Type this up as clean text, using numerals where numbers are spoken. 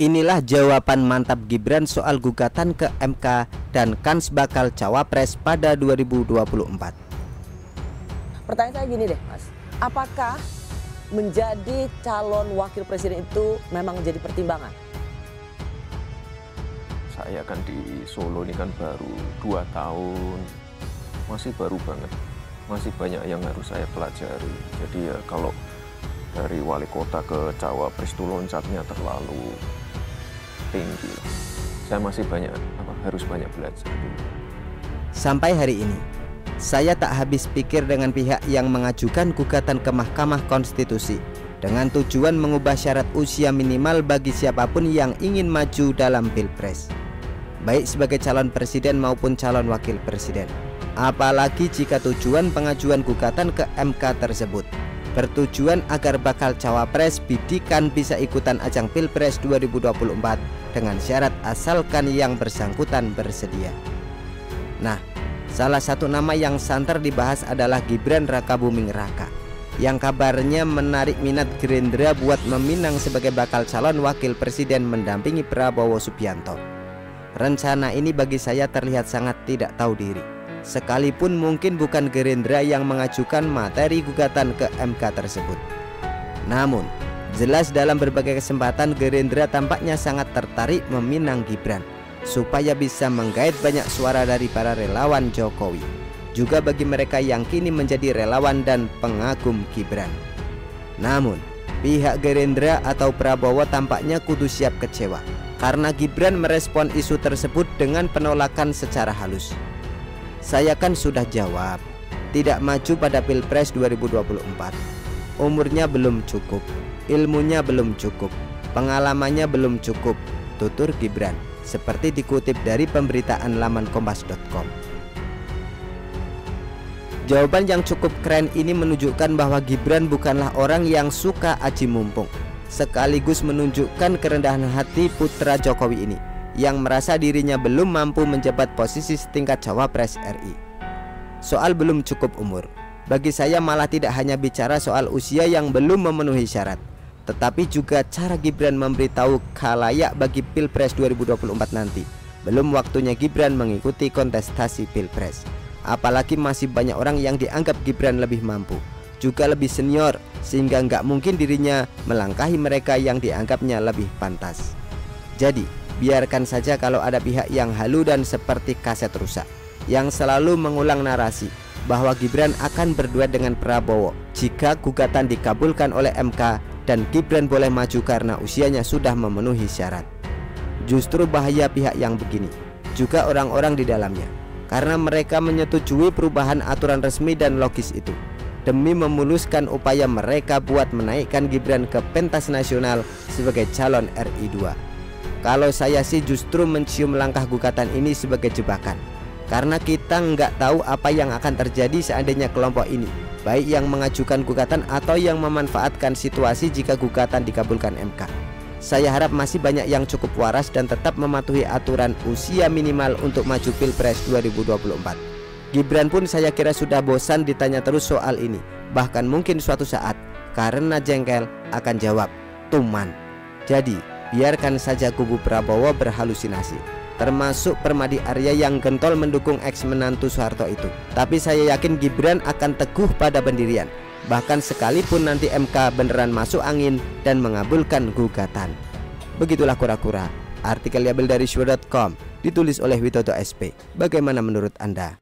Inilah jawaban mantap Gibran soal gugatan ke MK dan kans bakal cawapres pada 2024. Pertanyaan saya gini deh Mas, apakah menjadi calon wakil presiden itu memang jadi pertimbangan? Saya kan di Solo ini kan baru 2 tahun, masih baru banget, masih banyak yang harus saya pelajari. Jadi ya kalau dari wali kota ke cawapres itu loncatnya terlalu tinggi. Saya masih harus banyak belajar. Sampai hari ini, saya tak habis pikir dengan pihak yang mengajukan gugatan ke Mahkamah Konstitusi dengan tujuan mengubah syarat usia minimal bagi siapapun yang ingin maju dalam Pilpres, baik sebagai calon presiden maupun calon wakil presiden. Apalagi jika tujuan pengajuan gugatan ke MK tersebut bertujuan agar bakal cawapres bidikan bisa ikutan ajang Pilpres 2024 dengan syarat asalkan yang bersangkutan bersedia. Nah, salah satu nama yang santer dibahas adalah Gibran Rakabuming Raka, yang kabarnya menarik minat Gerindra buat meminang sebagai bakal calon wakil presiden mendampingi Prabowo Subianto. Rencana ini bagi saya terlihat sangat tidak tahu diri, sekalipun mungkin bukan Gerindra yang mengajukan materi gugatan ke MK tersebut. Namun, jelas dalam berbagai kesempatan Gerindra tampaknya sangat tertarik meminang Gibran supaya bisa menggait banyak suara dari para relawan Jokowi, juga bagi mereka yang kini menjadi relawan dan pengagum Gibran. Namun, pihak Gerindra atau Prabowo tampaknya kudu siap kecewa karena Gibran merespon isu tersebut dengan penolakan secara halus. Saya kan sudah jawab, tidak maju pada Pilpres 2024. Umurnya belum cukup, ilmunya belum cukup, pengalamannya belum cukup, tutur Gibran, seperti dikutip dari pemberitaan laman kompas.com. Jawaban yang cukup keren ini menunjukkan bahwa Gibran bukanlah orang yang suka aji mumpung, sekaligus menunjukkan kerendahan hati putra Jokowi ini yang merasa dirinya belum mampu menjabat posisi setingkat cawapres RI. Soal belum cukup umur, bagi saya malah tidak hanya bicara soal usia yang belum memenuhi syarat, tetapi juga cara Gibran memberitahu khalayak bagi Pilpres 2024 nanti belum waktunya Gibran mengikuti kontestasi Pilpres. Apalagi masih banyak orang yang dianggap Gibran lebih mampu, juga lebih senior, sehingga nggak mungkin dirinya melangkahi mereka yang dianggapnya lebih pantas. Jadi, biarkan saja kalau ada pihak yang halu dan seperti kaset rusak, yang selalu mengulang narasi bahwa Gibran akan berduet dengan Prabowo jika gugatan dikabulkan oleh MK dan Gibran boleh maju karena usianya sudah memenuhi syarat. Justru bahaya pihak yang begini, juga orang-orang di dalamnya, karena mereka menyetujui perubahan aturan resmi dan logis itu demi memuluskan upaya mereka buat menaikkan Gibran ke pentas nasional sebagai calon RI 2. Kalau saya sih justru mencium langkah gugatan ini sebagai jebakan, karena kita nggak tahu apa yang akan terjadi seandainya kelompok ini, baik yang mengajukan gugatan atau yang memanfaatkan situasi jika gugatan dikabulkan MK. Saya harap masih banyak yang cukup waras dan tetap mematuhi aturan usia minimal untuk maju Pilpres 2024. Gibran pun saya kira sudah bosan ditanya terus soal ini, bahkan mungkin suatu saat karena jengkel akan jawab tuman. Jadi biarkan saja kubu Prabowo berhalusinasi, termasuk Permadi Arya yang gentol mendukung ex menantu Soeharto itu. Tapi saya yakin Gibran akan teguh pada pendirian, bahkan sekalipun nanti MK beneran masuk angin dan mengabulkan gugatan. Begitulah kura-kura. Artikel diambil dari syuhur.com, ditulis oleh Witoto SP. Bagaimana menurut Anda?